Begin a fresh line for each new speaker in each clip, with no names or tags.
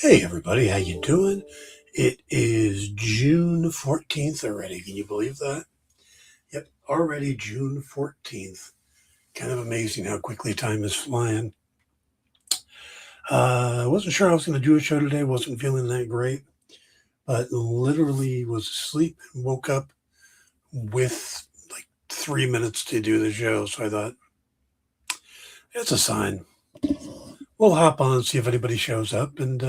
Hey everybody, how you doing? It is June 14th already. Can you believe that? Yep, already June 14th. Kind of amazing how quickly time is flying. I wasn't sure I was going to do a show today. Wasn't feeling that great, but literally was asleep and woke up with like 3 minutes to do the show. So I thought, it's a sign. We'll hop on and see if anybody shows up and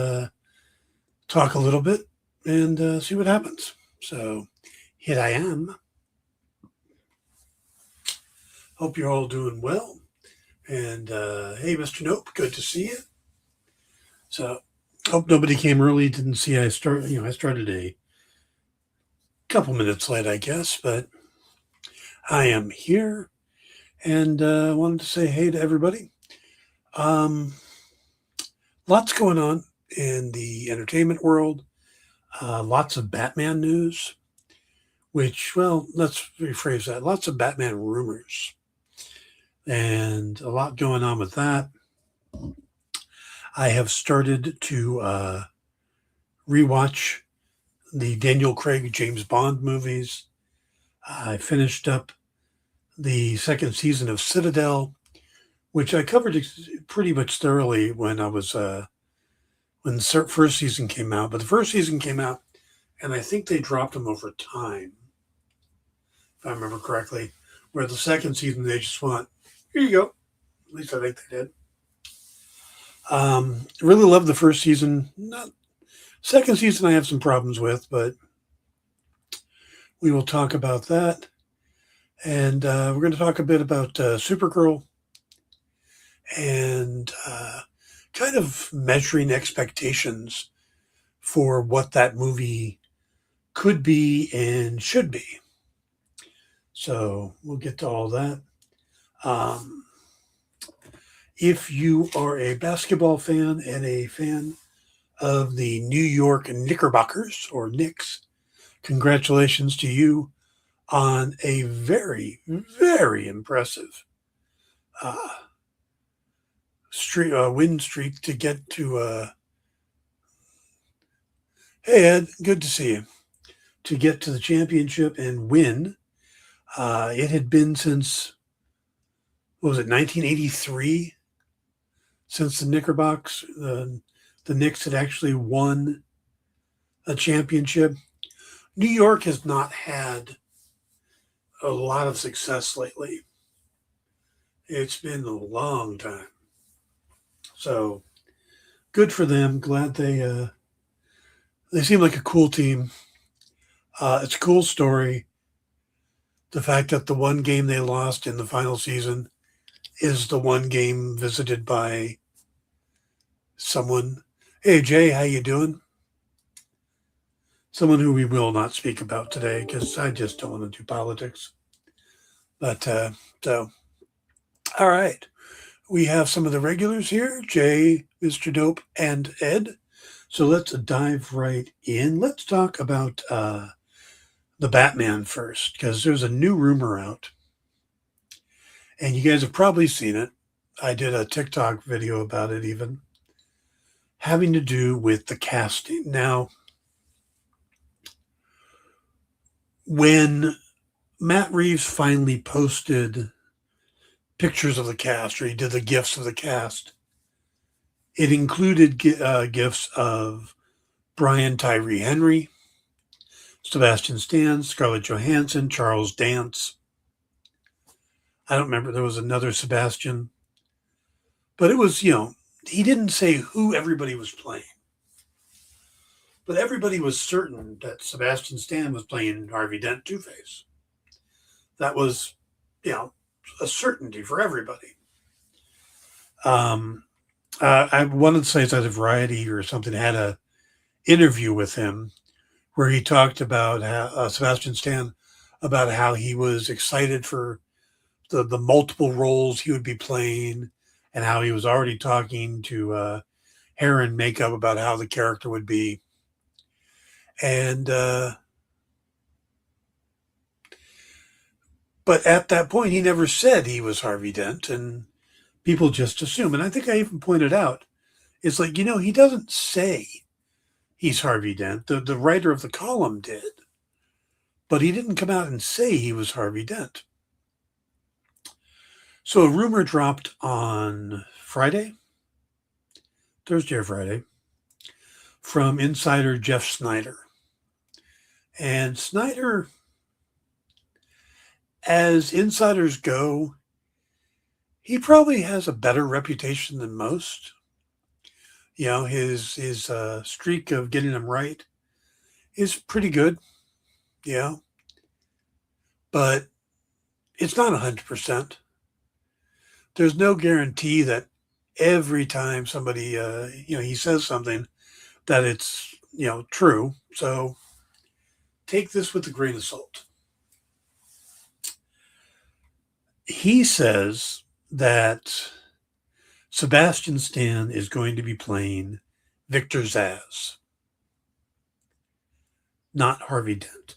talk a little bit and see what happens. So here I am. Hope you're all doing well. And hey, Mr. Nope, good to see you. So hope nobody came early. Didn't see I started a couple minutes late, I guess, but I am here and wanted to say hey to everybody. Lots going on in the entertainment world. Lots of Batman news, which, well, let's rephrase that. Lots of Batman rumors and a lot going on with that. I have started to rewatch the Daniel Craig James Bond movies. I finished up the second season of Citadel, which I covered pretty much thoroughly when I was when the first season came out. But the first season came out, and I think they dropped them over time, if I remember correctly. Where the second season they just went, here you go. At least I think they did. Really loved the first season. Not second season I have some problems with, but we will talk about that. And we're going to talk a bit about Supergirl and kind of measuring expectations for what that movie could be and should be. So we'll get to all that. If you are a basketball fan and a fan of the New York Knickerbockers or Knicks, congratulations to you on a very, very impressive win streak to get to. Hey, Ed, good to see you. To get to the championship and win. It had been since, what was it, 1983? Since the Knickerbockers, the Knicks had actually won a championship. New York has not had a lot of success lately. It's been a long time. So good for them. Glad they seem like a cool team. It's a cool story. The fact that the one game they lost in the final season is the one game visited by someone. Hey Jay, how you doing? Someone who we will not speak about today because I just don't want to do politics. But so, all right. We have some of the regulars here, Jay, Mr. Dope, and Ed. So let's dive right in. Let's talk about the Batman first, because there's a new rumor out. And you guys have probably seen it. I did a TikTok video about it even, having to do with the casting. Now, when Matt Reeves finally posted pictures of the cast, or he did the gifs of the cast, it included gifs of Brian Tyree Henry, Sebastian Stan, Scarlett Johansson, Charles Dance. I don't remember. There was another Sebastian. But it was, he didn't say who everybody was playing. But everybody was certain that Sebastian Stan was playing Harvey Dent Two-Face. That was, a certainty for everybody. One of the sites out of Variety or something had a interview with him where he talked about how, Sebastian Stan, about how he was excited for the multiple roles he would be playing, and how he was already talking to hair and makeup about how the character would be. And but at that point, he never said he was Harvey Dent, and people just assume. And I think I even pointed out It's like, he doesn't say he's Harvey Dent. The writer of the column did, but he didn't come out and say he was Harvey Dent. So a rumor dropped on Thursday or Friday, from insider Jeff Snyder. And Snyder, as insiders go, he probably has a better reputation than most. His streak of getting them right is pretty good. But it's not 100%. There's no guarantee that every time somebody, he says something, that it's, true. So take this with a grain of salt. He says that Sebastian Stan is going to be playing Victor Zsasz, not Harvey Dent,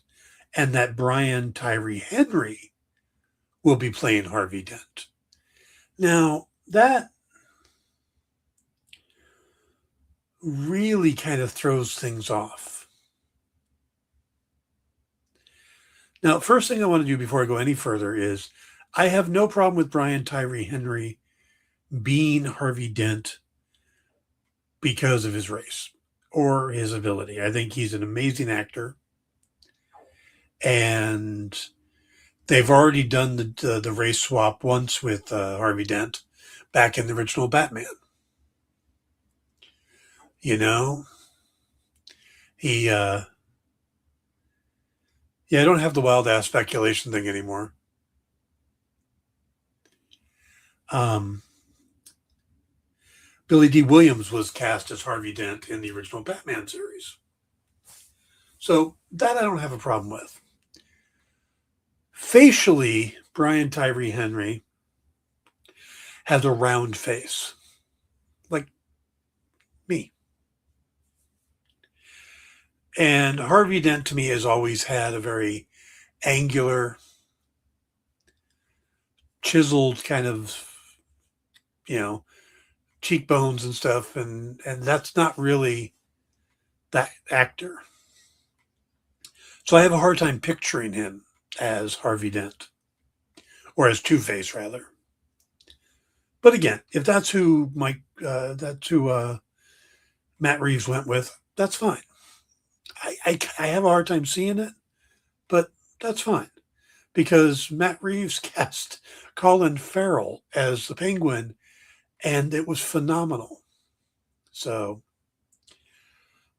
and that Brian Tyree Henry will be playing Harvey Dent. Now, that really kind of throws things off. Now, first thing I want to do before I go any further is I have no problem with Brian Tyree Henry being Harvey Dent because of his race or his ability. I think he's an amazing actor. And they've already done the race swap once with Harvey Dent back in the original Batman. I don't have the wild ass speculation thing anymore. Billy D. Williams was cast as Harvey Dent in the original Batman series. So that I don't have a problem with. Facially, Brian Tyree Henry has a round face, like me. And Harvey Dent, to me, has always had a very angular, chiseled kind of, cheekbones and stuff. And that's not really that actor. So I have a hard time picturing him as Harvey Dent, or as Two-Face, rather. But again, if that's who Matt Reeves went with, that's fine. I have a hard time seeing it, but that's fine, because Matt Reeves cast Colin Farrell as the Penguin, and it was phenomenal. So,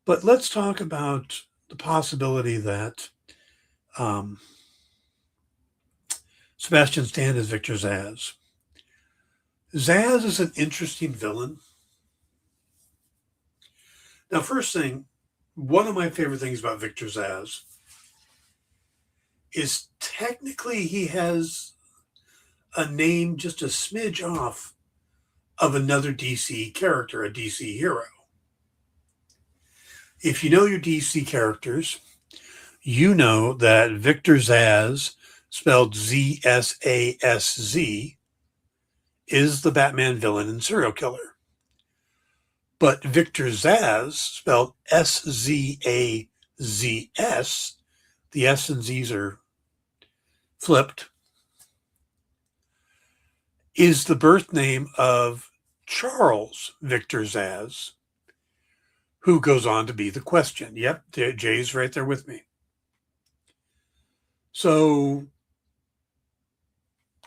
but let's talk about the possibility that Sebastian Stan is Victor Zsasz. Zsasz is an interesting villain. Now, first thing, one of my favorite things about Victor Zsasz is technically he has a name just a smidge off of another DC character, a DC hero. If you know your DC characters, you know that Victor Zsasz, spelled Z-S-A-S-Z, is the Batman villain and serial killer. But Victor Zsasz, spelled S-Z-A-Z-S, the S and Z's are flipped, is the birth name of Charles Victor Zsasz, who goes on to be the Question. Yep, Jay's right there with me. So,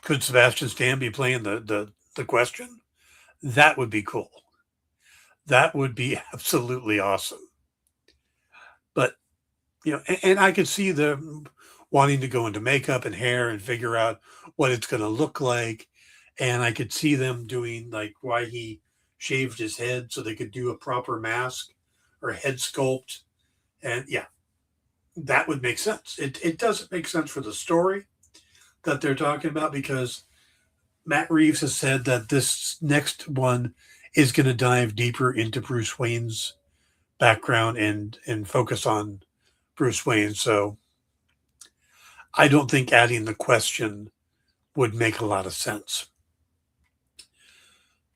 could Sebastian Stan be playing the Question? That would be cool. That would be absolutely awesome. But, and I could see them wanting to go into makeup and hair and figure out what it's going to look like. And I could see them doing like why he shaved his head so they could do a proper mask or head sculpt. And yeah, that would make sense. It doesn't make sense for the story that they're talking about, because Matt Reeves has said that this next one is going to dive deeper into Bruce Wayne's background and focus on Bruce Wayne. So I don't think adding the Question would make a lot of sense.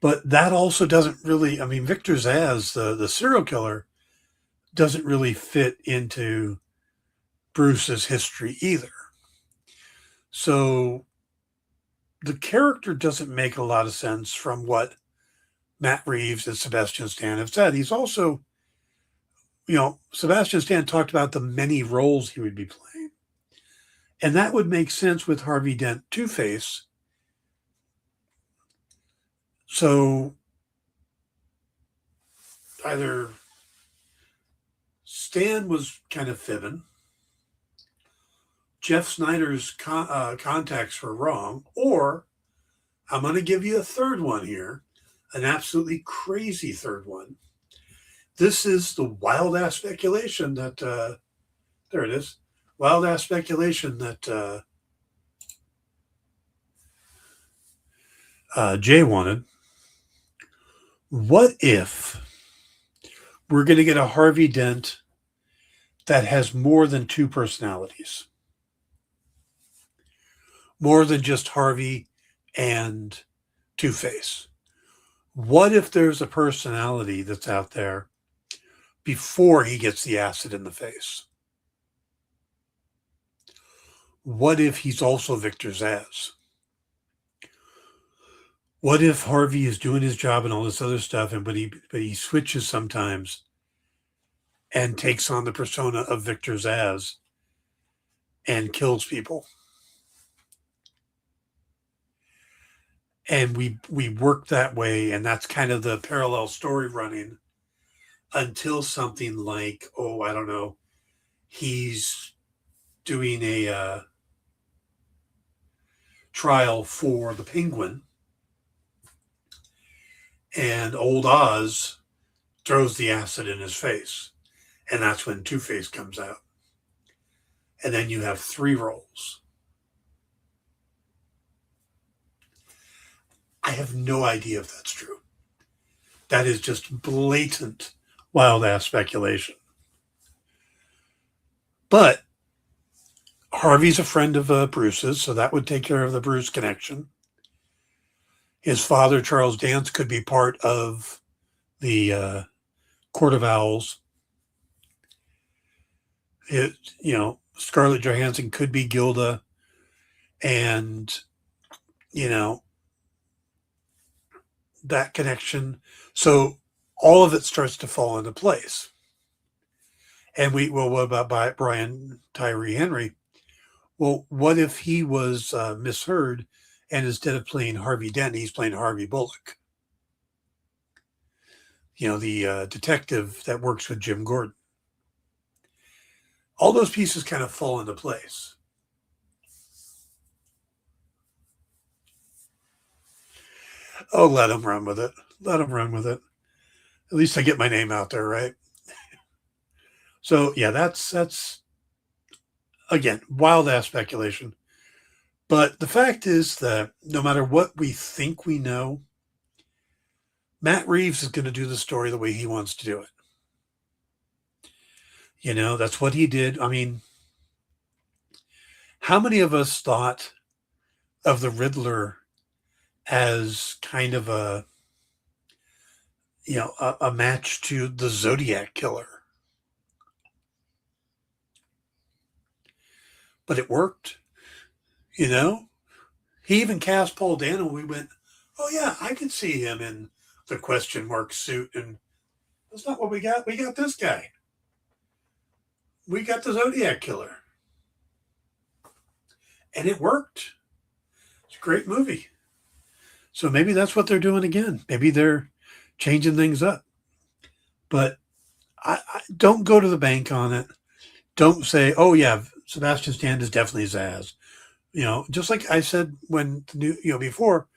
But that also doesn't really, I mean, Victor Zsasz, the serial killer, doesn't really fit into Bruce's history either. So the character doesn't make a lot of sense from what Matt Reeves and Sebastian Stan have said. He's also, Sebastian Stan talked about the many roles he would be playing. And that would make sense with Harvey Dent Two-Face. So either Stan was kind of fibbing, Jeff Snyder's contacts were wrong, or I'm going to give you a third one here, an absolutely crazy third one. This is the wild ass speculation that, there it is, wild ass speculation that Jay wanted. What if we're going to get a Harvey Dent that has more than two personalities? More than just Harvey and Two-Face. What if there's a personality that's out there before he gets the acid in the face? What if he's also Victor Zsasz? What if Harvey is doing his job and all this other stuff, but he switches sometimes and takes on the persona of Victor Zsasz and kills people? And we work that way, and that's kind of the parallel story running until something like, I don't know, he's doing a trial for the Penguin, and old Oz throws the acid in his face, and that's when Two-Face comes out. And then you have three roles. I have no idea if that's true. That is just blatant wild ass speculation. But Harvey's a friend of Bruce's, so that would take care of the Bruce connection. His father, Charles Dance, could be part of the Court of Owls. Scarlett Johansson could be Gilda, and that connection. So all of it starts to fall into place. And what about Brian Tyree Henry? Well, what if he was misheard, and instead of playing Harvey Dent, he's playing Harvey Bullock? The detective that works with Jim Gordon. All those pieces kind of fall into place. Oh, let him run with it. Let him run with it. At least I get my name out there, right? So yeah, that's again wild ass speculation. But the fact is that no matter what we think we know, Matt Reeves is going to do the story the way he wants to do it. That's what he did. I mean, how many of us thought of the Riddler as kind of a match to the Zodiac Killer? But it worked. He even cast Paul Dano. We went, oh yeah, I could see him in the question mark suit, and that's not what we got. We got this guy. We got the Zodiac Killer. And it worked. It's a great movie. So maybe that's what they're doing again. Maybe they're changing things up. But I don't go to the bank on it. Don't say, oh yeah, Sebastian Stan is definitely Zsasz. Just like I said before,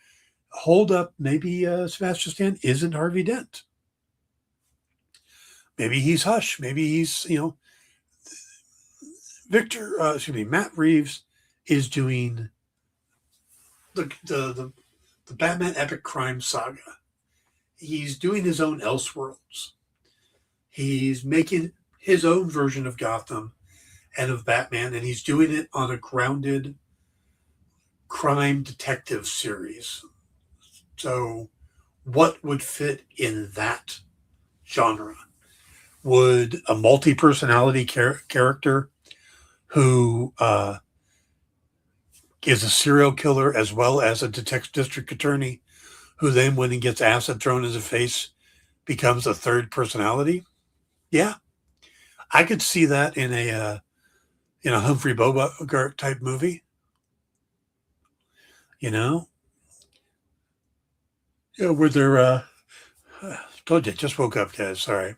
hold up, maybe Sebastian Stan isn't Harvey Dent. Maybe he's Hush. Maybe he's, Matt Reeves is doing the Batman epic crime saga. He's doing his own Elseworlds. He's making his own version of Gotham and of Batman, and he's doing it on a grounded crime detective series. So what would fit in that genre? Would a multi-personality character who is a serial killer as well as a district attorney who then, when he gets acid thrown in his face, becomes a third personality? Yeah, I could see that in a Humphrey Bogart type movie. You know, yeah, where they're told you, just woke up, guys. Sorry,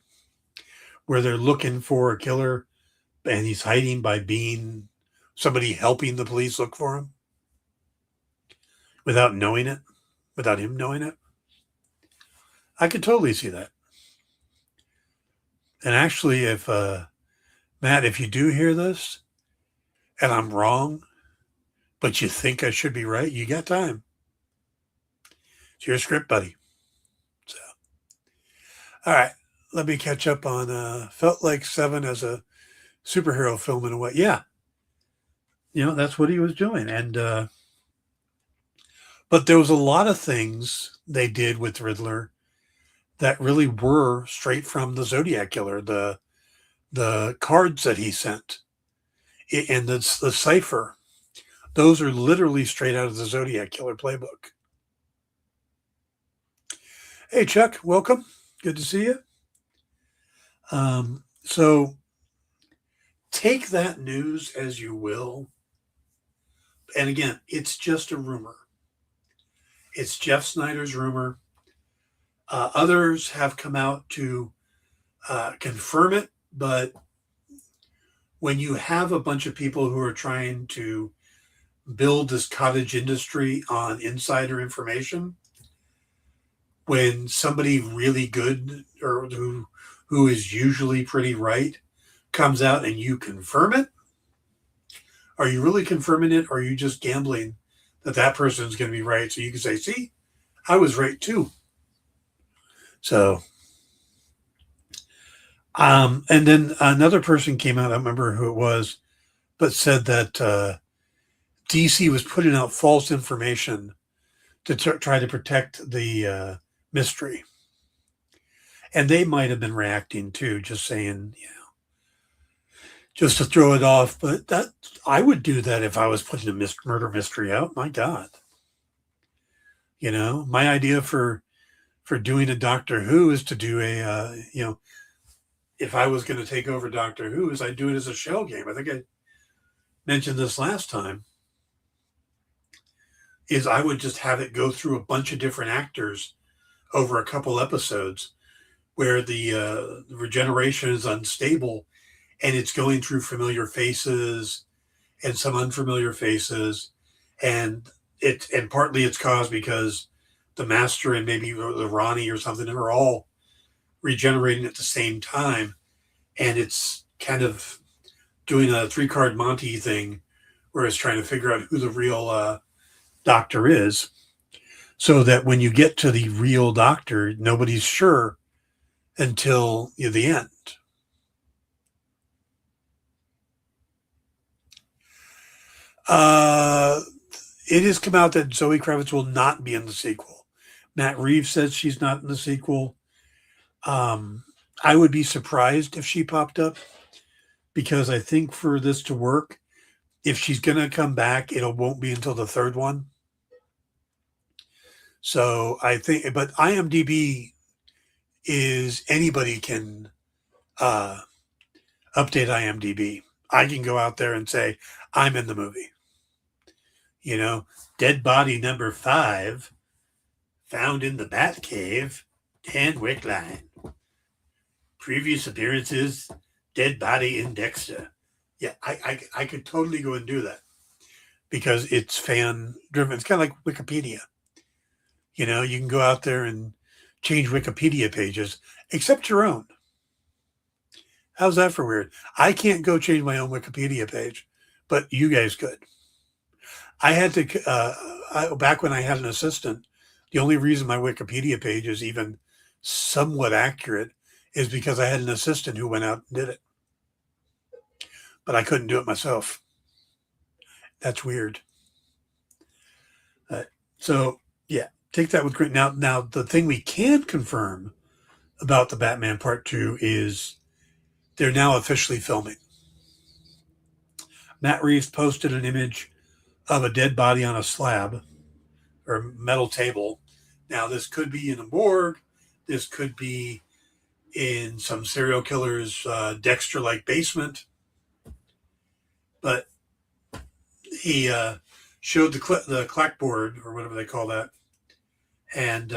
where they're looking for a killer and he's hiding by being somebody helping the police look for him without knowing it, without him knowing it. I could totally see that. And actually, if Matt, if you do hear this and I'm wrong, but you think I should be right, you got time. It's your script, buddy. So, all right, let me catch up on felt like Seven as a superhero film in a way. Yeah, that's what he was doing. And but there was a lot of things they did with Riddler that really were straight from the Zodiac Killer. The cards that he sent and the cipher, those are literally straight out of the Zodiac Killer playbook. Hey, Chuck, welcome. Good to see you. So take that news as you will. And again, it's just a rumor. It's Jeff Snyder's rumor. Others have come out to confirm it, but when you have a bunch of people who are trying to build this cottage industry on insider information, when somebody really good or who is usually pretty right comes out and you confirm it, are you really confirming it, or are you just gambling that person's going to be right so you can say, see, I was right too? So and then another person came out, I don't remember who it was, but said that DC was putting out false information to try to protect the mystery. And they might have been reacting too, just saying, just to throw it off. But that I would do that if I was putting a murder mystery out. My God. My idea for doing a Doctor Who is to do if I was going to take over Doctor Who, is I'd do it as a shell game. I think I mentioned this last time, is I would just have it go through a bunch of different actors over a couple episodes where the regeneration is unstable and it's going through familiar faces and some unfamiliar faces. And partly it's caused because the Master and maybe the Ronnie or something are all regenerating at the same time. And it's kind of doing a 3-card Monty thing where it's trying to figure out who the real doctor is, so that when you get to the real doctor, nobody's sure until the end. It has come out that Zoe Kravitz will not be in the sequel. Matt Reeves says she's not in the sequel. I would be surprised if she popped up, because I think for this to work, if she's going to come back, it won't be until the third one. So I think, but IMDb is anybody can update IMDb. I can go out there and say, I'm in the movie. Dead body number 5 found in the Bat Cave, Tanwick Line. Previous appearances, dead body in Dexter. Yeah, I could totally go and do that because it's fan driven. It's kind of like Wikipedia. You can go out there and change Wikipedia pages, except your own. How's that for weird? I can't go change my own Wikipedia page, but you guys could. I had to, back when I had an assistant, the only reason my Wikipedia page is even somewhat accurate is because I had an assistant who went out and did it. But I couldn't do it myself. That's weird. So, yeah, take that with grain. Now the thing we can confirm about the Batman Part 2 is they're now officially filming. Matt Reeves posted an image of a dead body on a slab or metal table. Now, this could be in a morgue. This could be in some serial killer's Dexter-like basement. But he showed the clapboard, or whatever they call that, and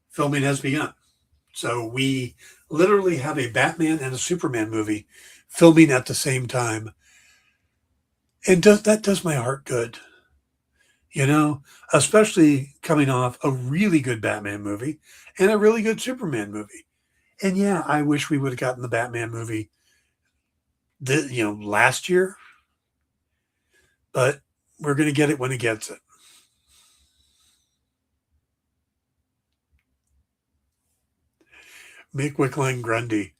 filming has begun. So we literally have a Batman and a Superman movie filming at the same time. And that does my heart good. You know, especially coming off a really good Batman movie and a really good Superman movie. And yeah, I wish we would have gotten the Batman movie last year, but we're going to get it when it gets it. Make Wickline Grundy.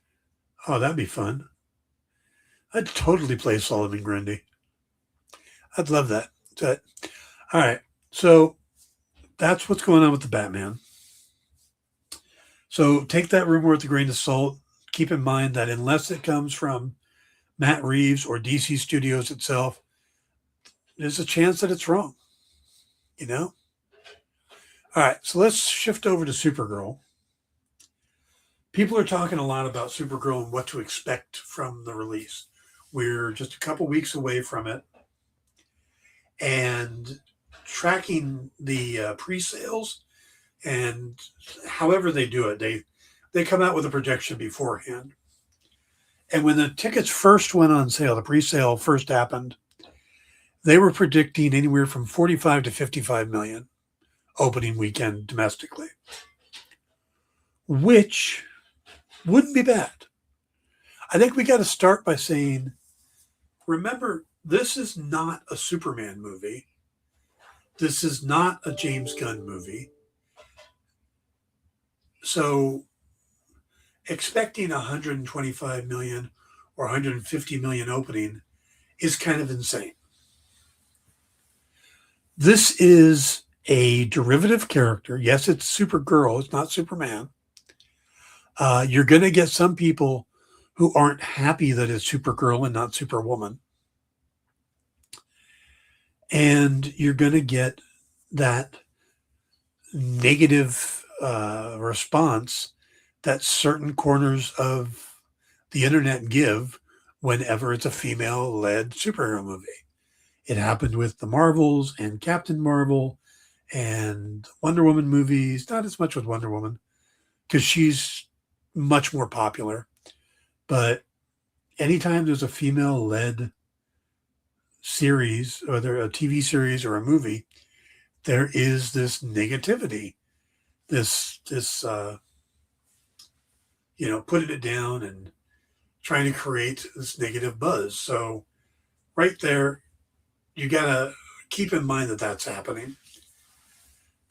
Oh, that'd be fun. I'd totally play Solomon Grundy. I'd love that. All right. So that's what's going on with the Batman. So take that rumor with a grain of salt. Keep in mind that unless it comes from Matt Reeves or DC Studios itself, there's a chance that it's wrong. You know? All right. So let's shift over to Supergirl. People are talking a lot about Supergirl and what to expect from the release. We're just a couple weeks away from it. And tracking the pre-sales, and however they do it, they come out with a projection beforehand. And when the tickets first went on sale, the pre-sale first happened, they were predicting anywhere from 45 to 55 million opening weekend domestically, which wouldn't be bad. I think we got to start by saying, remember, this is not a Superman movie. This is not a James Gunn movie. So expecting 125 million or 150 million opening is kind of insane. This is a derivative character. Yes, it's Supergirl. It's not Superman. You're going to get some people who aren't happy that it's Supergirl and not Superwoman. And you're going to get that negative response that certain corners of the internet give whenever it's a female-led superhero movie. It happened with the Marvels and Captain Marvel and Wonder Woman movies. Not as much with Wonder Woman because she's much more popular. But anytime there's a female-led series, whether a TV series or a movie, there is this negativity, this putting it down and trying to create this negative buzz. So right there, you got to keep in mind that that's happening.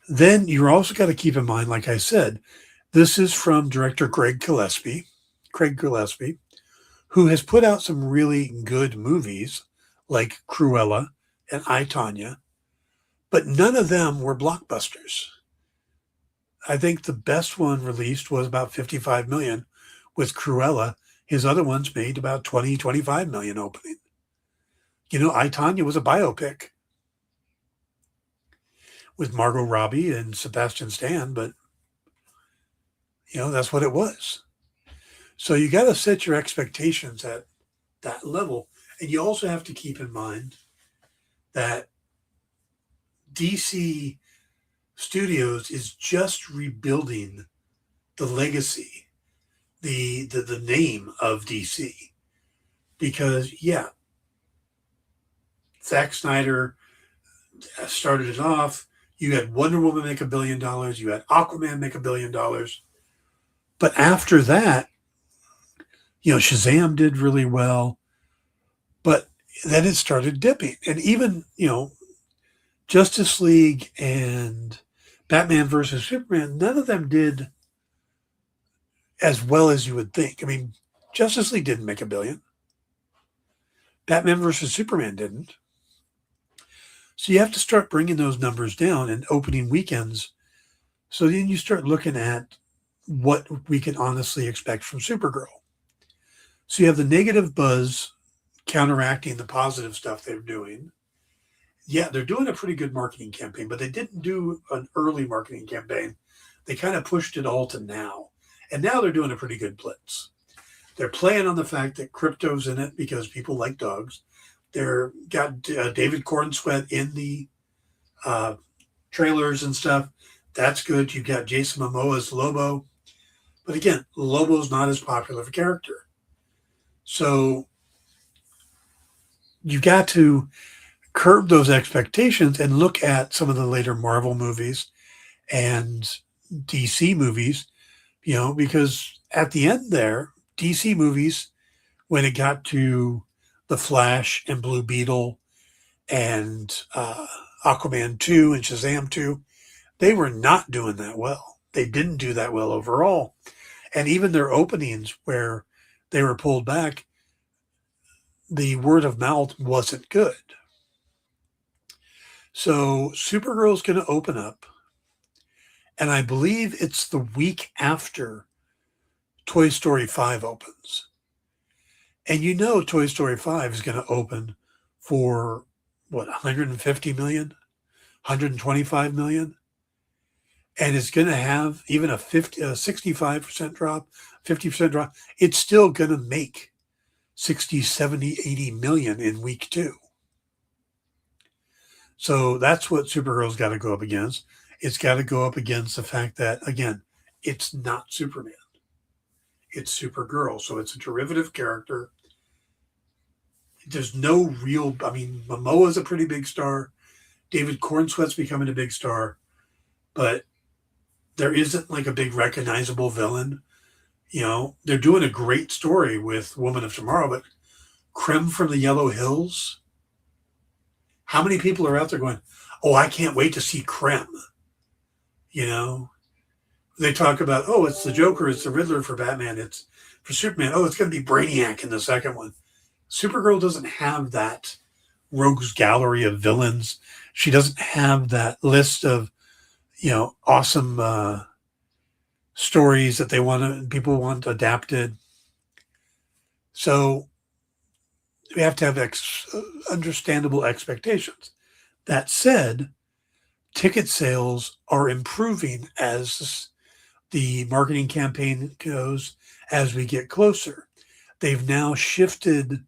Then you're also got to keep in mind, like I said, this is from director Craig Gillespie, who has put out some really good movies like Cruella and I, Tonya, but none of them were blockbusters. I think the best one released was about 55 million with Cruella. His other ones made about 20, 25 million opening. I, Tonya was a biopic with Margot Robbie and Sebastian Stan, but that's what it was. So you got to set your expectations at that level. And you also have to keep in mind that DC Studios is just rebuilding the legacy, the name of DC. Because, Zack Snyder started it off. You had Wonder Woman make $1 billion. You had Aquaman make $1 billion. But after that, Shazam did really well. But then it started dipping. And even, Justice League and Batman versus Superman, none of them did as well as you would think. I mean, Justice League didn't make $1 billion. Batman versus Superman didn't. So you have to start bringing those numbers down and opening weekends. So then you start looking at what we can honestly expect from Supergirl. So you have the negative buzz counteracting the positive stuff they're doing. Yeah, they're doing a pretty good marketing campaign, but they didn't do an early marketing campaign. They kind of pushed it all to now. And now they're doing a pretty good blitz. They're playing on the fact that crypto's in it because people like dogs. They're got David Cornsweet in the uh, trailers and stuff. That's good. You've got Jason Momoa as Lobo. But again, Lobo's not as popular of a character. So you've got to curb those expectations and look at some of the later Marvel movies and DC movies, because at the end there, DC movies, when it got to The Flash and Blue Beetle and Aquaman 2 and Shazam 2, they were not doing that well. They didn't do that well overall. And even their openings where they were pulled back, the word of mouth wasn't good. So Supergirl's going to open up, and I believe it's the week after Toy Story 5 opens. And Toy Story 5 is going to open for, 150 million, 125 million? And it's going to have even a 65% drop, 50% drop. It's still going to make 60, 70, 80 million in week 2. So that's what Supergirl's got to go up against. It's got to go up against the fact that, again, it's not Superman. It's Supergirl. So it's a derivative character. There's no real, Momoa's a pretty big star. David Cornsweet's becoming a big star. But there isn't like a big recognizable villain. They're doing a great story with Woman of Tomorrow, but Creme from the Yellow Hills. How many people are out there going, oh, I can't wait to see Creme? They talk about, oh, it's the Joker, it's the Riddler for Batman, it's for Superman. Oh, it's going to be Brainiac in the second one. Supergirl doesn't have that rogues gallery of villains. She doesn't have that list of, awesome stories that people want adapted. So we have to have understandable expectations. That said, ticket sales are improving as the marketing campaign goes, as we get closer. They've now shifted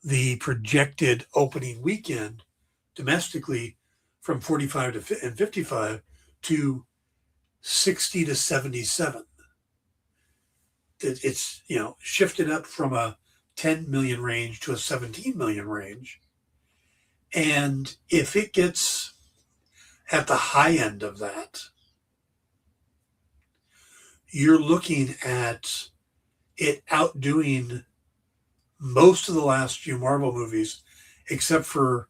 the projected opening weekend domestically from 45 and 55 to 60 to 77. It's, shifted up from a 10 million range to a 17 million range. And if it gets at the high end of that, you're looking at it outdoing most of the last few Marvel movies, except for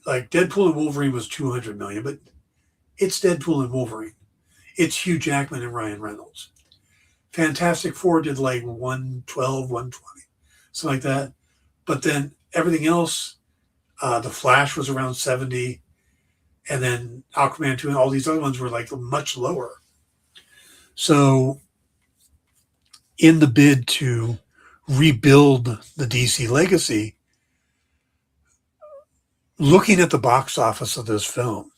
like Deadpool and Wolverine was 200 million, but it's Deadpool and Wolverine. It's Hugh Jackman and Ryan Reynolds. Fantastic Four did like 112, 120, something like that. But then everything else, The Flash was around 70, and then Aquaman 2 and all these other ones were like much lower. So in the bid to rebuild the DC legacy, looking at the box office of this film,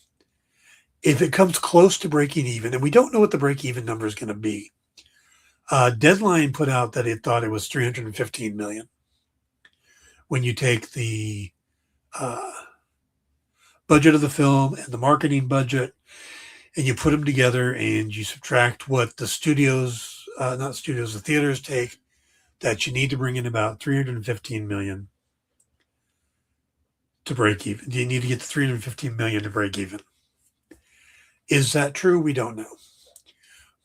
if it comes close to breaking even, and we don't know what the break-even number is going to be, Deadline put out that it thought it was 315 million. When you take the budget of the film and the marketing budget, and you put them together and you subtract what the the theaters take, that you need to bring in about 315 million to break even. You need to get to 315 million to break even. Is that true? We don't know.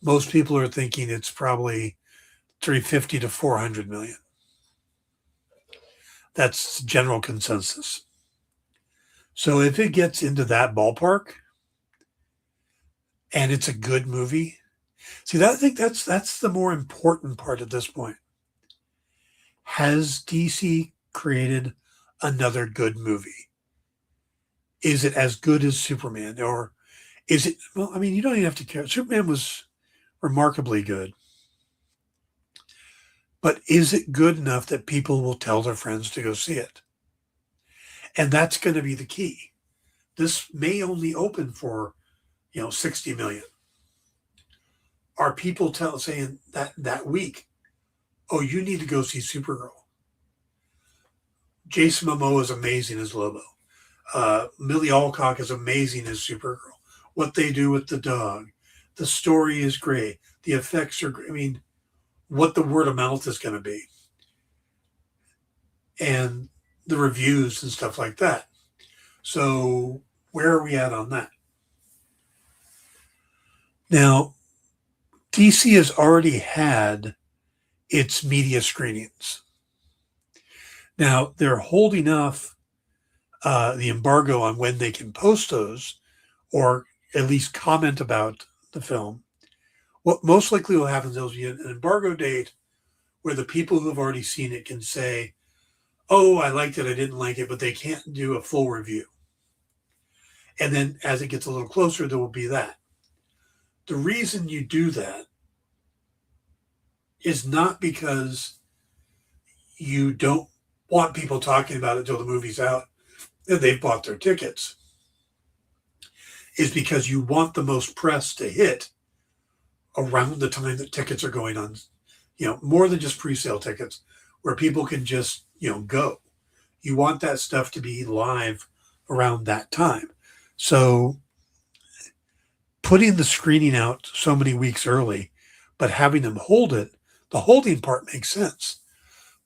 Most people are thinking it's probably 350 to 400 million. That's general consensus. So if it gets into that ballpark and it's a good movie, I think that's the more important part at this point. Has DC created another good movie? is it as good as Superman? Or is it, well, I mean, you don't even have to care. Superman was remarkably good. But is it good enough that people will tell their friends to go see it? And that's going to be the key. This may only open for, 60 million. Are people saying that week, oh, you need to go see Supergirl? Jason Momoa is amazing as Lobo. Millie Alcock is amazing as Supergirl. What they do with the dog, the story is great. The effects are great. I mean, what the word of mouth is going to be, and the reviews and stuff like that. So where are we at on that? Now, DC has already had its media screenings. Now, they're holding off the embargo on when they can post those or at least comment about the film. What most likely will happen is there'll be an embargo date where the people who have already seen it can say, oh, I liked it, I didn't like it, but they can't do a full review. And then as it gets a little closer, there will be that. The reason you do that is not because you don't want people talking about it until the movie's out and they've bought their tickets. Is because you want the most press to hit around the time that tickets are going on, more than just pre-sale tickets where people can just, go. You want that stuff to be live around that time. So putting the screening out so many weeks early, but having them hold it, the holding part makes sense.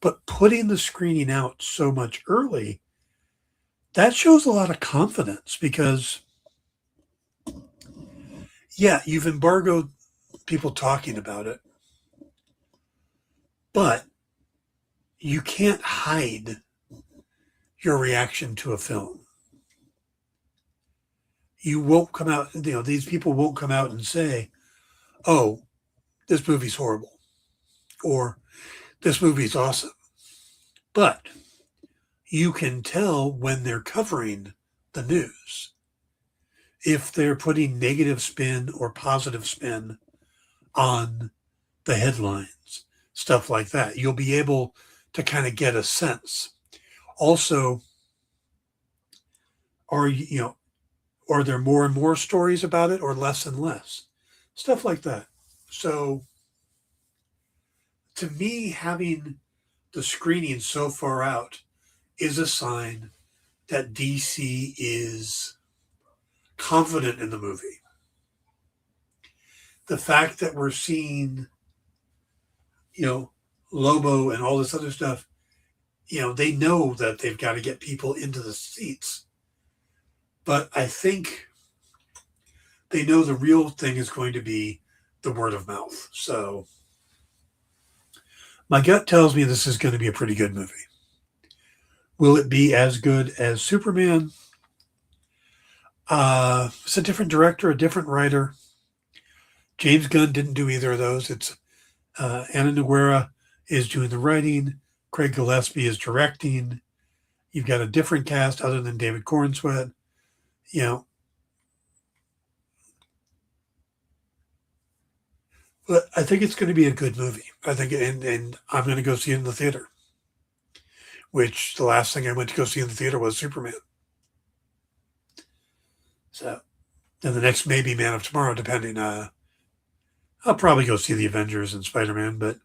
But putting the screening out so much early, that shows a lot of confidence because, yeah, you've embargoed people talking about it, but you can't hide your reaction to a film. You won't come out, these people won't come out and say, oh, this movie's horrible or this movie's awesome. But you can tell when they're covering the news if they're putting negative spin or positive spin on the headlines, stuff like that. You'll be able to kind of get a sense. Also, are there more and more stories about it or less and less? Stuff like that. So to me, having the screening so far out is a sign that DC is confident in the movie. The fact that we're seeing, Lobo and all this other stuff, they know that they've got to get people into the seats. But I think they know the real thing is going to be the word of mouth. So my gut tells me this is going to be a pretty good movie. Will it be as good as Superman? It's a different director, a different writer. James Gunn didn't do either of those. It's Anna Nogueira is doing the writing. Craig Gillespie is directing. You've got a different cast other than David Corenswet. But I think it's going to be a good movie. I think, and I'm going to go see it in the theater. Which the last thing I went to go see in the theater was Superman. So, and the next maybe Man of Tomorrow, depending. I'll probably go see the Avengers and Spider-Man, but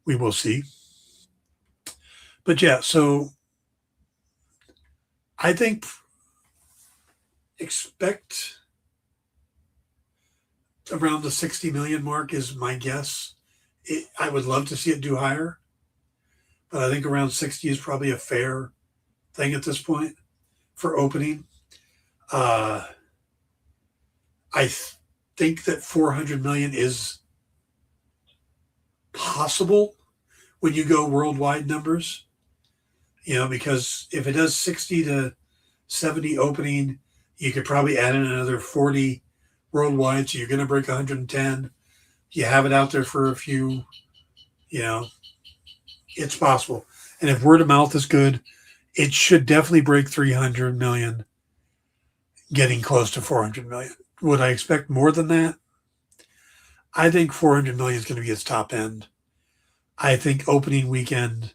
we will see. But yeah, so I think expect around the 60 million mark is my guess. I would love to see it do higher, but I think around 60 is probably a fair thing at this point for opening. I think that 400 million is possible when you go worldwide numbers, because if it does 60 to 70 opening, you could probably add in another 40 worldwide. So you're going to break 110. You have it out there for a few, it's possible. And if word of mouth is good, it should definitely break 300 million. getting close to 400 million. Would I expect more than that? I think 400 million is going to be its top end. I think opening weekend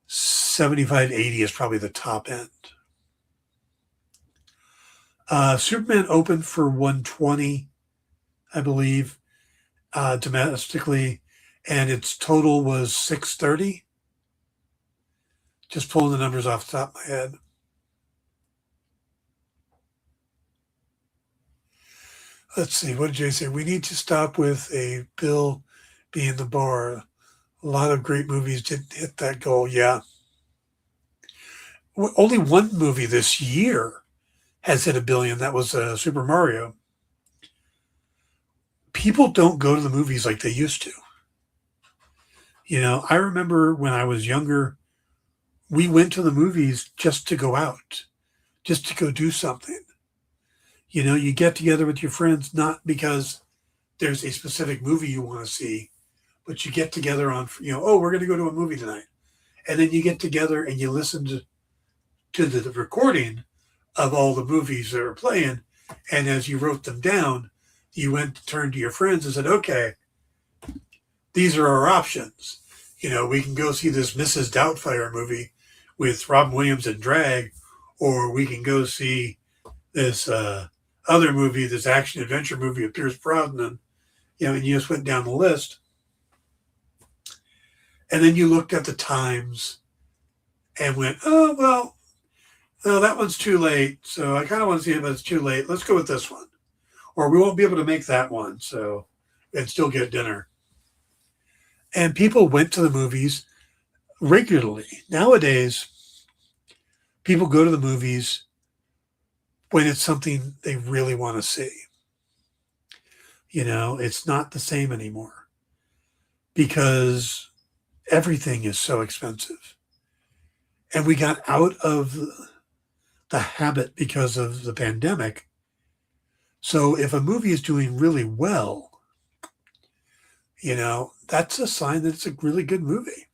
75, 80 is probably the top end. Superman opened for 120, I believe, domestically, and its total was 630. Just pulling the numbers off the top of my head. Let's see, what did Jay say? We need to stop with a bill being the bar. A lot of great movies didn't hit that goal. Yeah. Only one movie this year has hit $1 billion. That was Super Mario. People don't go to the movies like they used to. I remember when I was younger, we went to the movies just to go out, just to go do something. You get together with your friends, not because there's a specific movie you want to see, but you get together on, oh, we're going to go to a movie tonight. And then you get together and you listen to the recording of all the movies that are playing. And as you wrote them down, you went to turn to your friends and said, okay, these are our options. We can go see this Mrs. Doubtfire movie with Robin Williams and drag, or we can go see this other movie, this action adventure movie with Pierce Brosnan, and you just went down the list. And then you looked at the times and went, oh, well, no, that one's too late. So I kind of want to see it, but it's too late. Let's go with this one. Or we won't be able to make that one. So, and still get dinner. And people went to the movies regularly. Nowadays, people go to the movies when it's something they really want to see. It's not the same anymore because everything is so expensive. And we got out of the habit because of the pandemic. So if a movie is doing really well, that's a sign that it's a really good movie.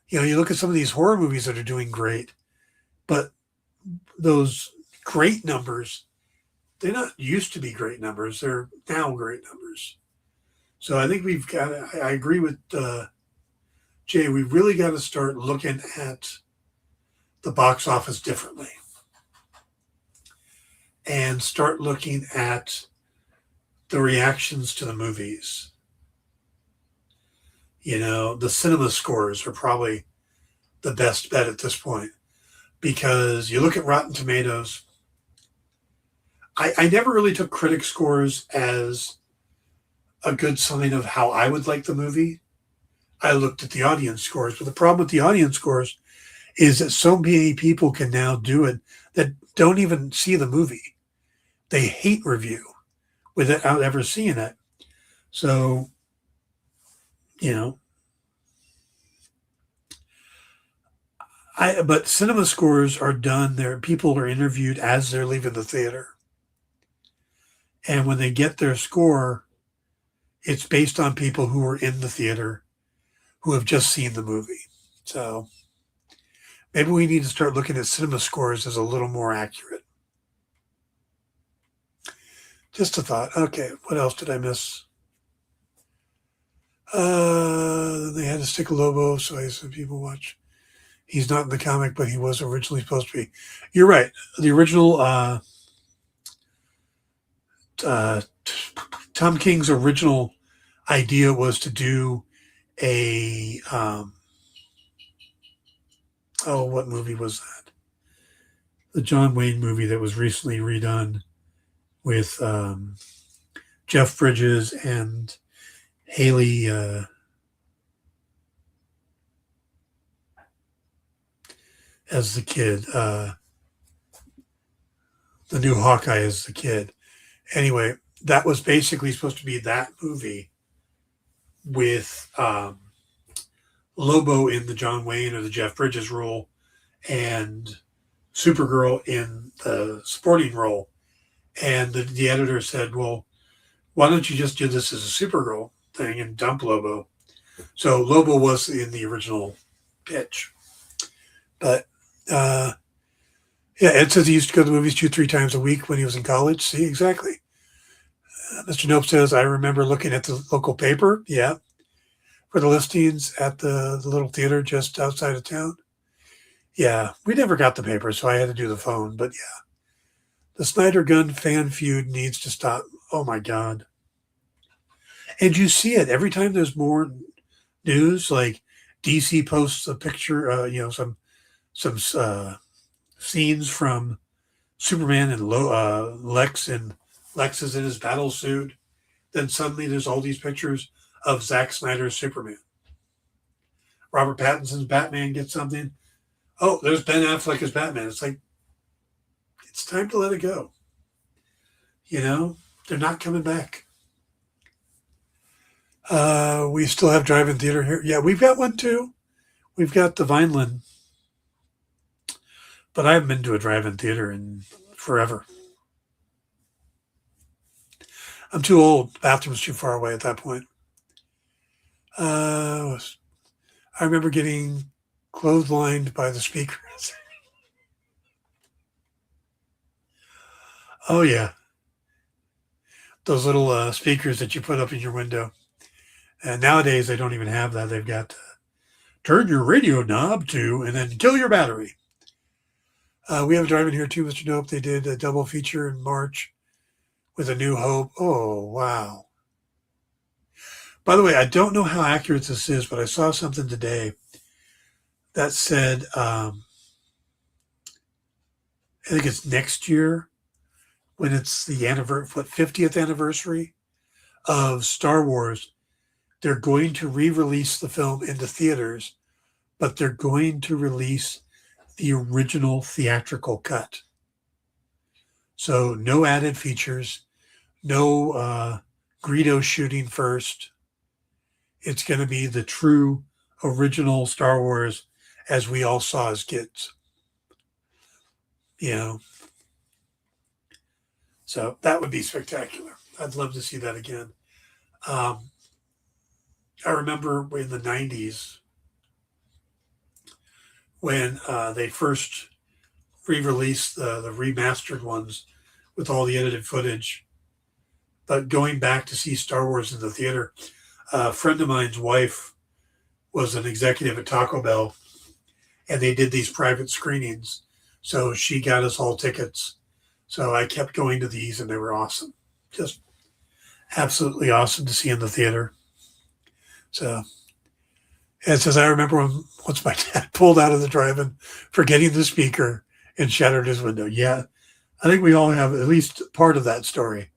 You look at some of these horror movies that are doing great, but those great numbers, they're not used to be great numbers. They're now great numbers. So I think I agree with Jay, we really got to start looking at the box office differently and start looking at the reactions to the movies. The cinema scores are probably the best bet at this point because you look at Rotten Tomatoes. I never really took critic scores as a good sign of how I would like the movie. I looked at the audience scores, but the problem with the audience scores is that so many people can now do it that don't even see the movie. They hate review without ever seeing it. So, but cinema scores are done there. People are interviewed as they're leaving the theater. And when they get their score, it's based on people who were in the theater who have just seen the movie. So maybe we need to start looking at cinema scores as a little more accurate. Just a thought. Okay, what else did I miss? They had to stick Lobo, so I said people watch. He's not in the comic, but he was originally supposed to be. You're right. The original Tom King's original idea was to do a what movie was that? The John Wayne movie that was recently redone with Jeff Bridges and Haley as the kid. The new Hawkeye as the kid. Anyway, that was basically supposed to be that movie with Lobo in the John Wayne or the Jeff Bridges role and Supergirl in the supporting role. And the editor said, well, why don't you just do this as a Supergirl thing and dump Lobo? So Lobo was in the original pitch. But Yeah, Ed says he used to go to the movies 2, 3 times a week when he was in college. See, exactly. Mr. Nope says, I remember looking at the local paper. Yeah, for the listings at the little theater just outside of town. Yeah, we never got the paper, so I had to do the phone. But yeah, the Snyder Gun fan feud needs to stop. Oh my God. And you see it every time there's more news, like DC posts a picture, some scenes from Superman and Lex, and Lex is in his battle suit. Then suddenly there's all these pictures of Zack Snyder's Superman. Robert Pattinson's Batman gets something. Oh, there's Ben Affleck as Batman. It's like, it's time to let it go. You know, they're not coming back. We still have drive-in theater here. Yeah, we've got one too. We've got the Vineland, but I haven't been to a drive-in theater in forever. I'm too old. The bathroom's too far away at that point. I remember getting clotheslined by the speakers. Oh yeah, those little speakers that you put up in your window. And nowadays they don't even have that. They've got turn your radio knob to, and then kill your battery. We have a drive-in here too, Mr. Nope. They did a double feature in March with A New Hope. Oh, wow. By the way, I don't know how accurate this is, but I saw something today that said, I think it's next year when it's the 50th anniversary of Star Wars. They're going to re-release the film into theaters, but they're going to release the original theatrical cut. So no added features, no Greedo shooting first. It's going to be the true original Star Wars as we all saw as kids. You know, so that would be spectacular. I'd love to see that again. I remember in the 90s when they first re-released the remastered ones with all the edited footage. But going back to see Star Wars in the theater, a friend of mine's wife was an executive at Taco Bell, and they did these private screenings. So she got us all tickets. So I kept going to these, and they were awesome. Just absolutely awesome to see in the theater. So it says, I remember once my dad pulled out of the drive-in, forgetting the speaker, and shattered his window. Yeah, I think we all have at least part of that story.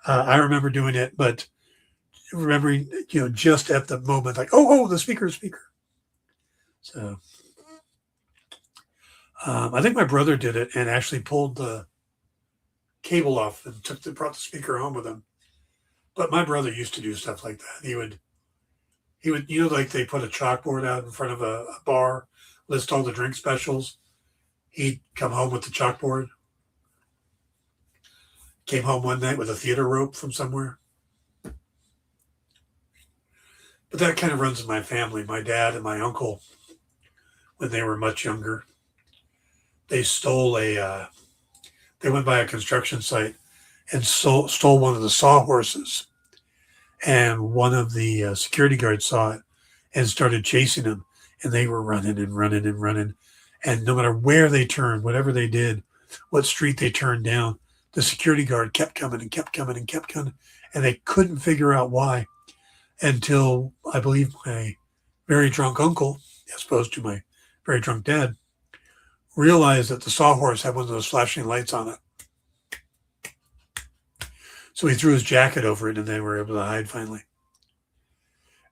I remember doing it, but remembering, just at the moment, like, oh, the speaker. So I think my brother did it and actually pulled the cable off and brought the speaker home with him. But my brother used to do stuff like that. He would, like they put a chalkboard out in front of a bar, list all the drink specials. He'd come home with the chalkboard. Came home one night with a theater rope from somewhere. But that kind of runs in my family. My dad and my uncle, when they were much younger, they stole they went by a construction site and stole one of the sawhorses. And one of the security guards saw it and started chasing them. And they were running and running and running. And no matter where they turned, whatever they did, what street they turned down, the security guard kept coming and kept coming and kept coming. And they couldn't figure out why until, I believe, my very drunk uncle, as opposed to my very drunk dad, realized that the sawhorse had one of those flashing lights on it. So he threw his jacket over it, and they were able to hide finally.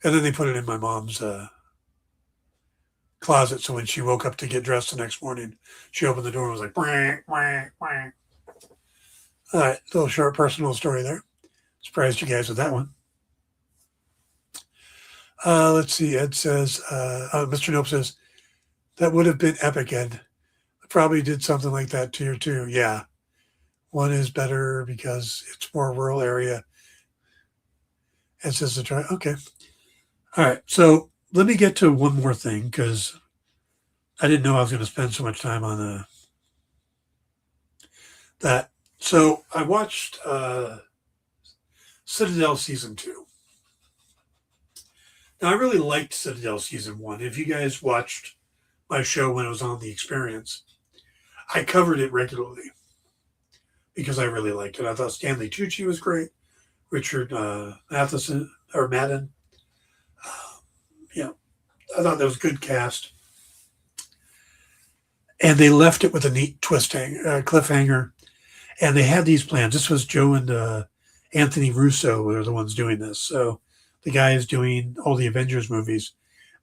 And then they put it in my mom's closet. So when she woke up to get dressed the next morning, she opened the door and was like, "Quack, quack, quack." All right, little short personal story there. Surprised you guys with that one. Let's see. Ed says, Mr. Nope says, that would have been epic, Ed. Probably did something like that tier 2. Yeah. One is better because it's more rural area. Ed says to try. Okay. All right. So let me get to one more thing because I didn't know I was going to spend so much time on That so I watched Citadel season 2. Now I really liked Citadel season 1. If you guys watched my show when it was on The Experience, I covered it regularly because I really liked it. I thought Stanley Tucci was great, Richard Matheson or Madden. Yeah, I thought that was a good cast, and they left it with a neat cliffhanger. And they had these plans. This was Joe and Anthony Russo were the ones doing this. So the guys doing all the Avengers movies,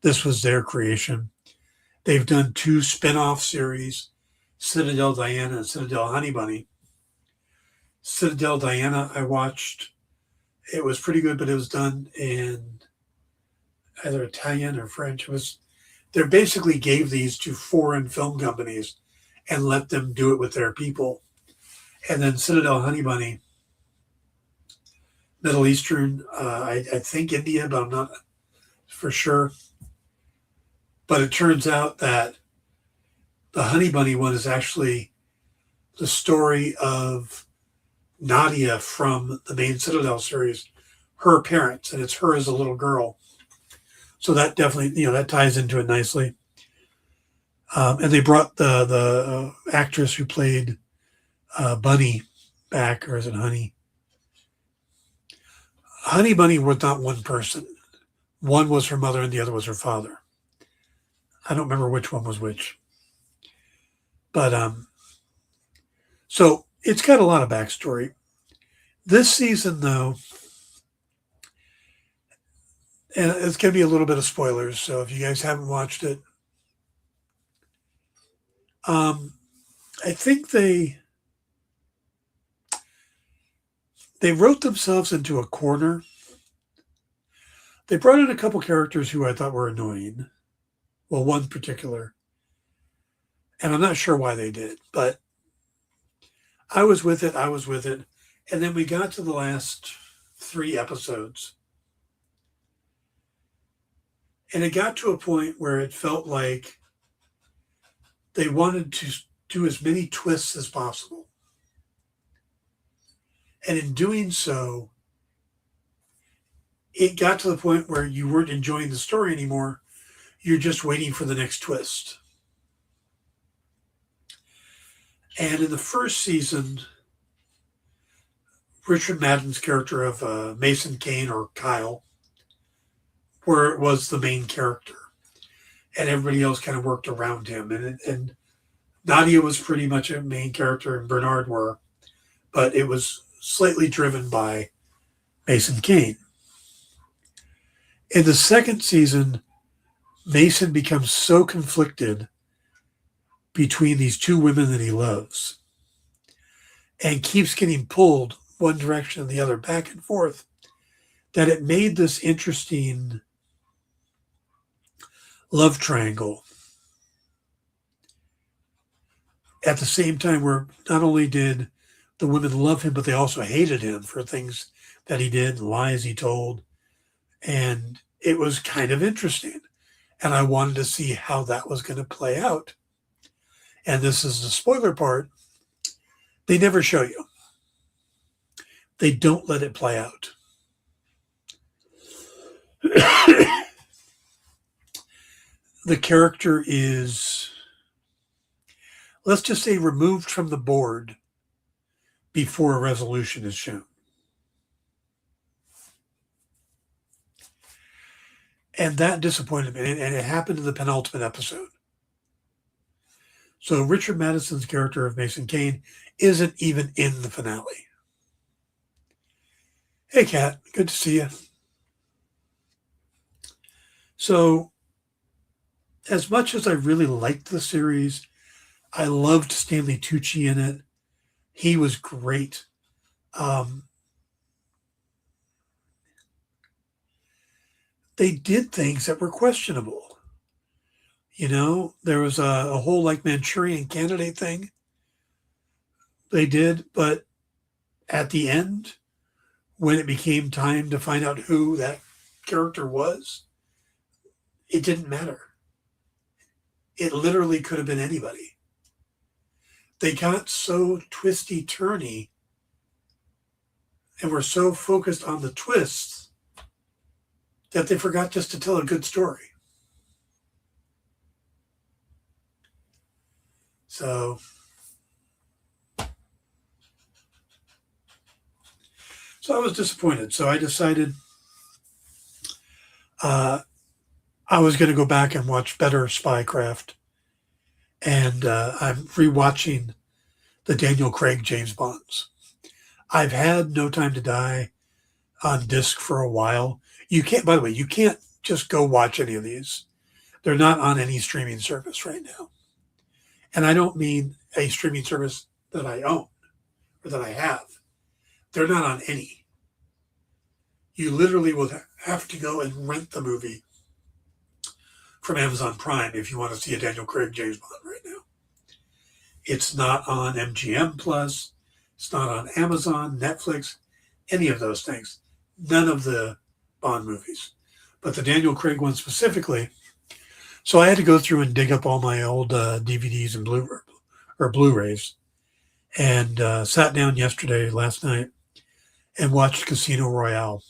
this was their creation. They've done 2 spin-off series, Citadel Diana and Citadel Honey Bunny. Citadel Diana I watched. It was pretty good, but it was done in either Italian or French. They basically gave these to foreign film companies and let them do it with their people. And then Citadel Honey Bunny, Middle Eastern, I think India, but I'm not for sure. But it turns out that the Honey Bunny one is actually the story of Nadia from the main Citadel series, her parents, and it's her as a little girl. So that definitely, that ties into it nicely. And they brought the actress who played Bunny back, or is it Honey? Honey Bunny was not one person. One was her mother and the other was her father. I don't remember which one was which. But so it's got a lot of backstory. This season, though, and it's going to be a little bit of spoilers, so if you guys haven't watched it, I think they wrote themselves into a corner. They brought in a couple characters who I thought were annoying. Well, one particular. And I'm not sure why they did, but I was with it. And then we got to the last 3 episodes. And it got to a point where it felt like they wanted to do as many twists as possible. And in doing so, it got to the point where you weren't enjoying the story anymore. You're just waiting for the next twist. And in the first season, Richard Madden's character of Mason Kane, or Kyle, was the main character. And everybody else kind of worked around him. And Nadia was pretty much a main character, and Bernard were. But it was slightly driven by Mason Kane. In the second season, Mason becomes so conflicted between these 2 women that he loves and keeps getting pulled one direction and the other, back and forth, that it made this interesting love triangle. At the same time, where not only did the women love him, but they also hated him for things that he did, lies he told. And it was kind of interesting. And I wanted to see how that was going to play out. And this is the spoiler part. They never show you. They don't let it play out. The character is, let's just say, removed from the board before a resolution is shown. And that disappointed me. And it happened in the penultimate episode. So Richard Madison's character of Mason Kane isn't even in the finale. Hey, Kat, good to see you. So, as much as I really liked the series, I loved Stanley Tucci in it. He was great. They did things that were questionable. There was a whole Manchurian Candidate thing they did, but at the end, when it became time to find out who that character was, it didn't matter. It literally could have been anybody. They got so twisty turny and were so focused on the twists that they forgot just to tell a good story. So I was disappointed. So I decided I was going to go back and watch better Spycraft. And I'm rewatching the Daniel Craig James Bonds. I've had No Time to Die on disc for a while. You can't, by the way, you can't just go watch any of these. They're not on any streaming service right now. And I don't mean a streaming service that I own or that I have. They're not on any. You literally will have to go and rent the movie from Amazon Prime if you want to see a Daniel Craig James Bond right now. It's not on MGM Plus. It's not on Amazon, Netflix, any of those things. None of the Bond movies. But the Daniel Craig one specifically. So I had to go through and dig up all my old DVDs and Blu-rays, and sat down last night, and watched Casino Royale.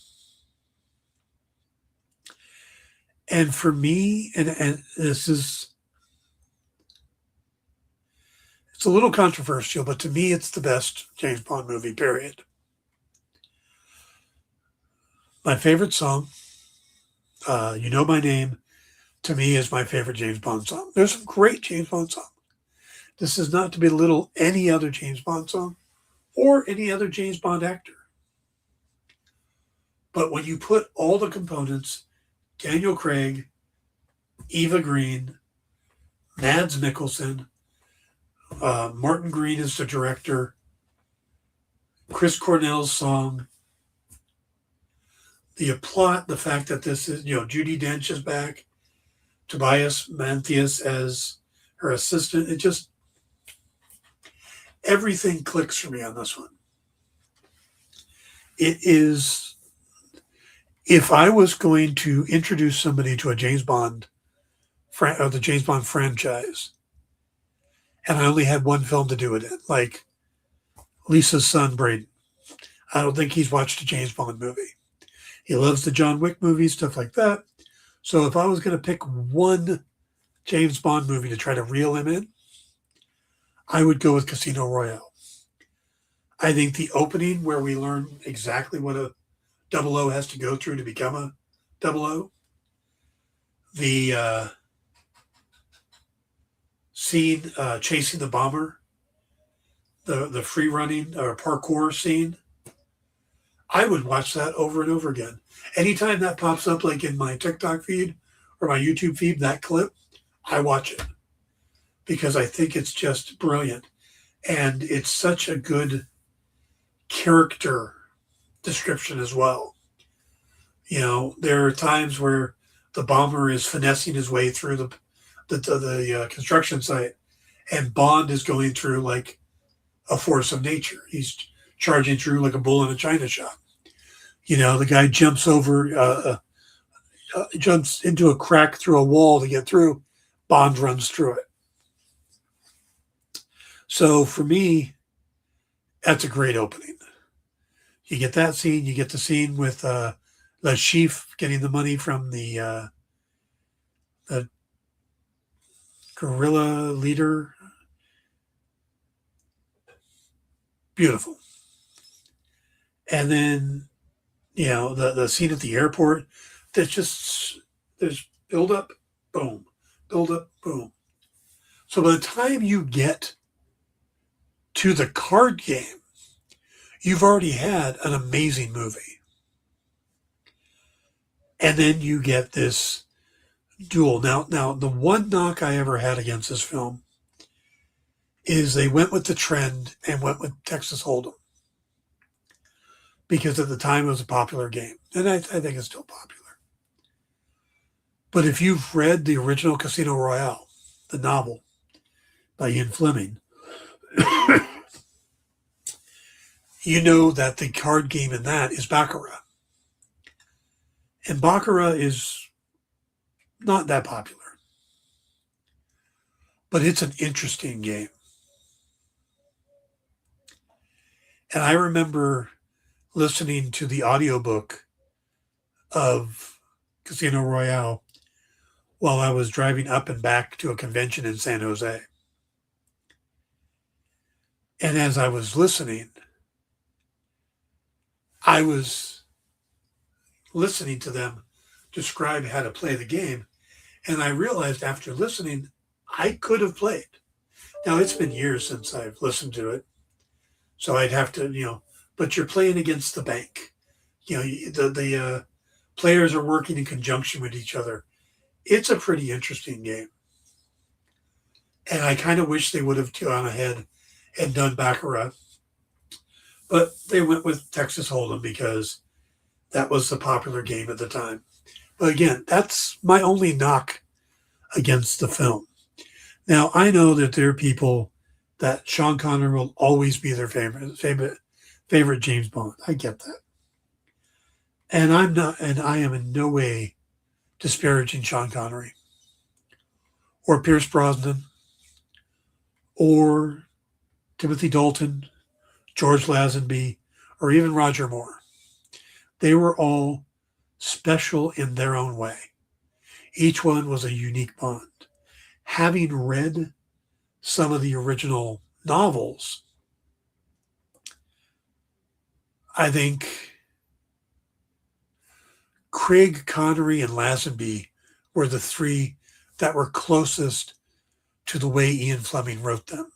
And for me, and this is, it's a little controversial, but to me, it's the best James Bond movie, period. My favorite song, You Know My Name, to me is my favorite James Bond song. There's some great James Bond songs. This is not to belittle any other James Bond song or any other James Bond actor. But when you put all the components, Daniel Craig, Eva Green, Mads Mikkelsen, Martin Green is the director, Chris Cornell's song, the plot, the fact that this is, Judi Dench is back, Tobias Menzies as her assistant. It just, everything clicks for me on this one. It is, if I was going to introduce somebody to a James Bond, or the James Bond franchise, and I only had one film to do it in, like Lisa's son, Braden. I don't think he's watched a James Bond movie. He loves the John Wick movies, stuff like that. So if I was going to pick one James Bond movie to try to reel him in, I would go with Casino Royale. I think the opening, where we learn exactly what a 00 has to go through to become a 00, the scene chasing the bomber, the free running or parkour scene, I would watch that over and over again. Anytime that pops up, like in my TikTok feed or my YouTube feed, that clip, I watch it because I think it's just brilliant. And it's such a good character description as well. There are times where the bomber is finessing his way through the construction site, and Bond is going through like a force of nature. He's charging through like a bull in a china shop. The guy jumps jumps into a crack through a wall to get through. Bond runs through it. So for me, that's a great opening. You get that scene. You get the scene with Le Chiffre getting the money from the guerrilla leader. Beautiful. And then, the scene at the airport, there's build up, boom, build up, boom. So by the time you get to the card game, you've already had an amazing movie. And then you get this duel. Now the one knock I ever had against this film is they went with the trend and went with Texas Hold'em, because at the time it was a popular game, and I think it's still popular. But if you've read the original Casino Royale, the novel by Ian Fleming, you know that the card game in that is Baccarat. And Baccarat is not that popular, but it's an interesting game. And I remember listening to the audiobook of Casino Royale while I was driving up and back to a convention in San Jose. And as I was listening, I was listening to them describe how to play the game. And I realized after listening, I could have played. Now, it's been years since I've listened to it. So I'd have to, but you're playing against the bank. The players are working in conjunction with each other. It's a pretty interesting game. And I kind of wish they would have gone ahead and done Baccarat. But they went with Texas Hold'em because that was the popular game at the time. But again, that's my only knock against the film. Now, I know that there are people that Sean Connery will always be their favorite James Bond. I get that. And I am in no way disparaging Sean Connery or Pierce Brosnan or Timothy Dalton, George Lazenby, or even Roger Moore. They were all special in their own way. Each one was a unique Bond. Having read some of the original novels, I think Craig, Connery, and Lazenby were the three that were closest to the way Ian Fleming wrote them.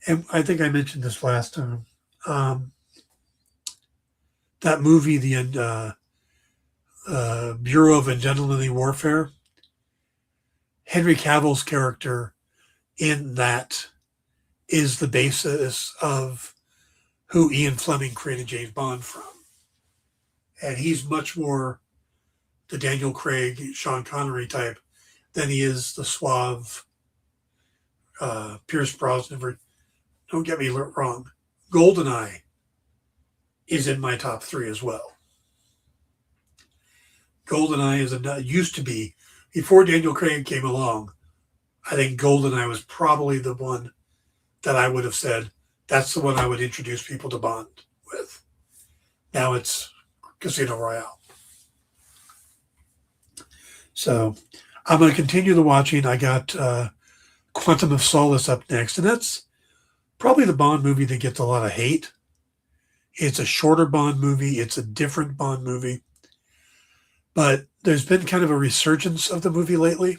And I think I mentioned this last time. That movie, the Bureau of Gentlemanly Warfare, Henry Cavill's character in that is the basis of who Ian Fleming created James Bond from. And he's much more the Daniel Craig, Sean Connery type than he is the suave Pierce Brosnan. Don't get me wrong. GoldenEye is in my top three as well. GoldenEye used to be, before Daniel Craig came along, I think GoldenEye was probably the one that I would have said, that's the one I would introduce people to Bond with. Now it's Casino Royale. So I'm going to continue the watching. I got Quantum of Solace up next, and that's probably the Bond movie that gets a lot of hate. It's a shorter Bond movie. It's a different Bond movie. But there's been kind of a resurgence of the movie lately.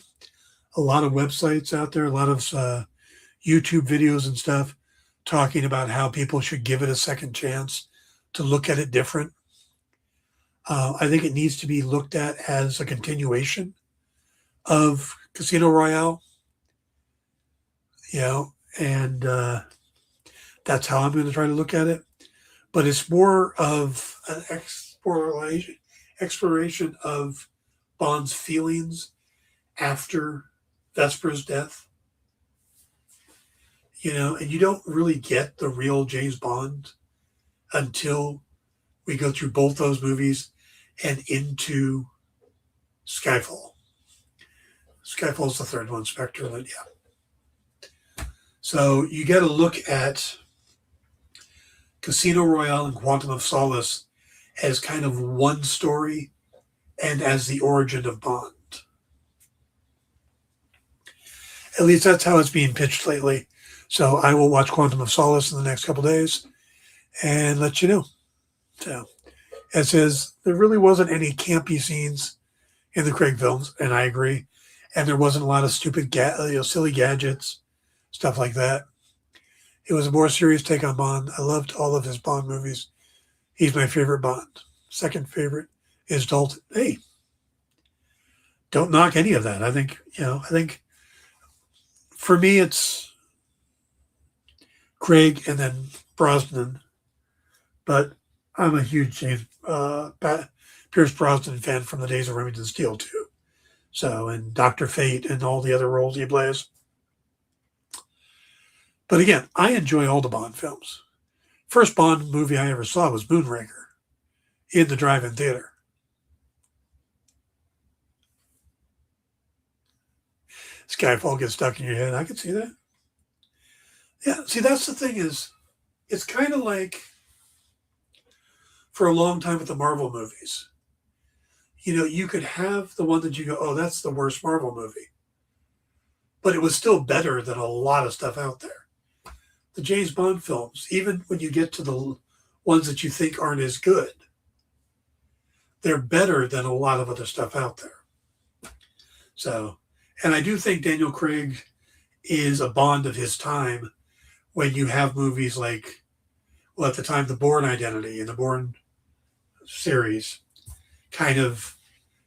A lot of websites out there, a lot of YouTube videos and stuff talking about how people should give it a second chance to look at it different. I think it needs to be looked at as a continuation of Casino Royale, and that's how I'm going to try to look at it. But it's more of an exploration of Bond's feelings after Vesper's death. And you don't really get the real James Bond until we go through both those movies and into Skyfall. Skyfall's the third one, Spectre, but yeah. So you got to look at Casino Royale and Quantum of Solace as kind of one story and as the origin of Bond. At least that's how it's being pitched lately. So I will watch Quantum of Solace in the next couple of days and let you know. So it says there really wasn't any campy scenes in the Craig films, and I agree. And there wasn't a lot of stupid, silly gadgets, stuff like that. It was a more serious take on Bond. I loved all of his Bond movies. He's my favorite Bond. Second favorite is Dalton. Hey, don't knock any of that. I think for me it's Craig and then Brosnan, but I'm a huge Pierce Brosnan fan from the days of Remington Steele too. So, and Dr. Fate and all the other roles he plays. But again, I enjoy all the Bond films. First Bond movie I ever saw was Moonraker in the drive-in theater. Skyfall gets stuck in your head. I can see that. Yeah, see, that's the thing is, it's kind of like for a long time with the Marvel movies. You could have the one that you go, oh, that's the worst Marvel movie. But it was still better than a lot of stuff out there. The James Bond films, even when you get to the ones that you think aren't as good, they're better than a lot of other stuff out there. So, and I do think Daniel Craig is a Bond of his time when you have movies like, well, at the time, The Bourne Identity and the Bourne series, kind of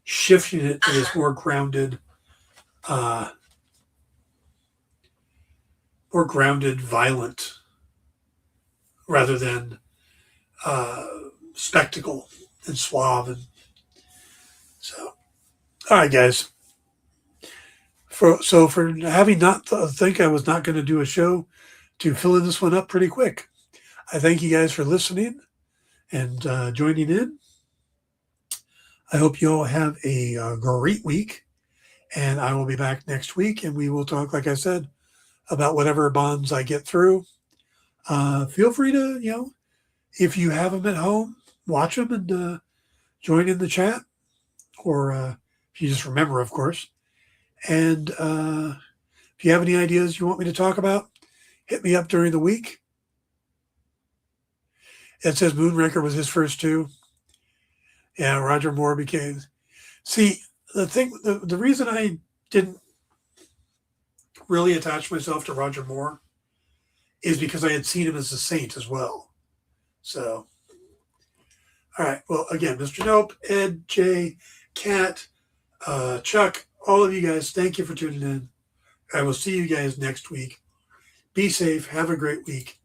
shifting it to this more grounded, violent, rather than spectacle and suave. And so, all right, guys. For having not think I was not going to do a show, to fill in this one up pretty quick, I thank you guys for listening and joining in. I hope you all have a great week, and I will be back next week, and we will talk, like I said, about whatever bonds I get through. Feel free to, if you have them at home, watch them and join in the chat, or if you just remember, of course. And if you have any ideas you want me to talk about, hit me up during the week. It says Moonraker was his first two. Yeah, Roger Moore became. See, the reason I didn't really attach myself to Roger Moore is because I had seen him as a saint as well. So, all right. Well, again, Mr. Nope, Ed, Jay, Kat, Chuck, all of you guys, thank you for tuning in. I will see you guys next week. Be safe. Have a great week.